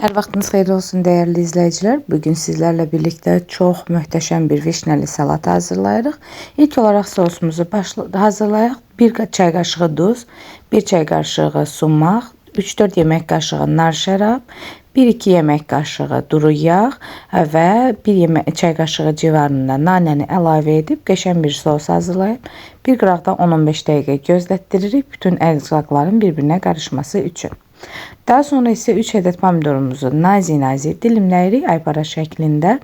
Hər vaxtınız xeyir olsun değerli izleyiciler. Bugün sizlerle birlikte çok möhtəşəm bir vişneli salat hazırlayırıq. İlk olarak sosumuzu hazırlayaq. 1 çay kaşığı duz, 1 çay kaşığı sumaq, 3-4 yemək kaşığı nar şərab, 1-2 yemək kaşığı duru yağ ve 1 çay kaşığı civarında nanəni əlavə edib qəşəng bir sos hazırlayıb bir qıraqda 10-15 dəqiqə gözlətdiririk bütün ərzaqların birbirine karışması üçün. Daha sonra ise 3 adet pomidorumuzu nazik dilimləyirik aypara şəklində.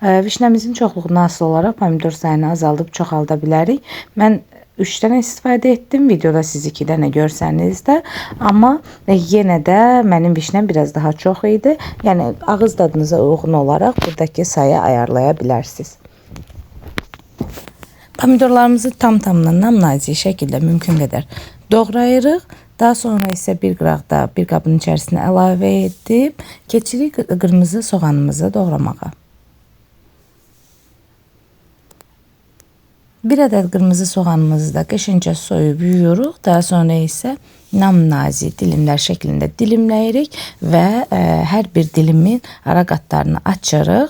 Vişnəmizin çoxluğundan asılı olaraq pomidor sayını azaldıb çoxalda bilərik. Mən 3 dənə istifadə etdim. Videoda siz 2 dənə görsəniz də, amma yenə də mənim vişnəm biraz daha çox idi. Yəni ağız dadınıza uyğun olaraq buradakı sayı ayarlaya bilərsiniz. Pomidorlarımızı tam-tamına nazik şəkildə mümkün qədər doğrayırıq. Daha sonra ise bir qıraqda bir qabın içərisinə əlavə edib keçirik qırmızı soğanımızı doğramağa. 1 adet qırmızı soğanımızı da qəşəngcə soyub yuyuruq. Daha sonra ise nazik dilimler şeklinde dilimləyirik və hər bir dilimin ara qatlarını açırıq.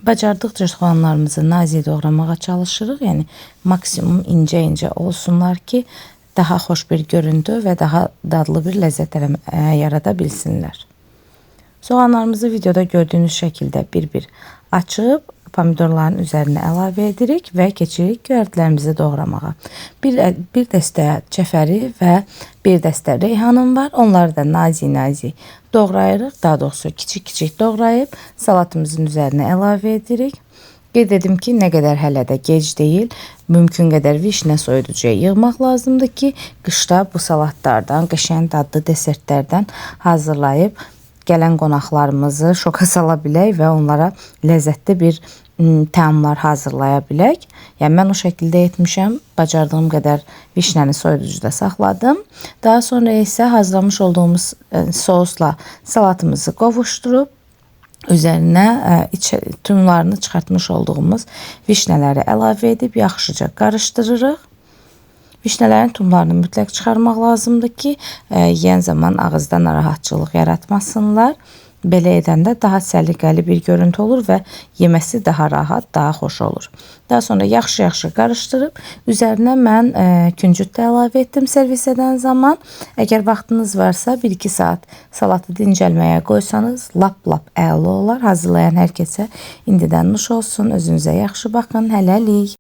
Bacardıkça soğanlarımızı nazik doğramağa çalışırıq. Yəni maksimum ince olsunlar ki daha hoş bir görüntü ve daha dadlı bir lezzet yarada bilsinlər. Soğanlarımızı videoda gördüğünüz şekilde bir açıp pomidorların üzerine əlavə edirik ve keçirik göyərtilərimizi doğramağa. Bir dəstə cəfəri ve bir dəstə reyhanım var. Onları da nazik doğrayırıq. Daha doğrusu kiçik doğrayıp salatımızın üzerine əlavə edirik. Qeyd edim ki, nə qədər hələ də gec deyil. Mümkün qədər vişnə soyuducuya yığmaq lazımdır ki, qışda bu salatlardan, qəşəng dadlı desertlərdən hazırlayıb gələn qonaqlarımızı şoka sala bilək və onlara ləzzətli bir təamlar hazırlaya bilək. Yəni mən o şəkildə etmişəm. Bacardığım qədər vişnəni soyuducuda saxladım. Daha sonra isə hazırlamış olduğumuz sosla salatımızı qovuşdurup üzerine tumlarını çıxartmış olduğumuz vişnələri əlavə edib yaxşıca qarışdırırıq. Vişnələrin tumlarını mütləq çıxarmaq lazımdır ki, yeyən zaman ağızda narahatçılıq yaratmasınlar. Belə edəndə daha səliqəli bir görüntü olur və yeməsi daha rahat, daha xoş olur. Daha sonra yaxşı qarışdırıb üzərinə mən küncüt də əlavə etdim servis edən zaman. Əgər vaxtınız varsa 1-2 saat salatı dincəlməyə qoysanız lap əla olar. Hazırlayan hər kəsə indidən nuş olsun. Özünüzə yaxşı baxın. Hələlik.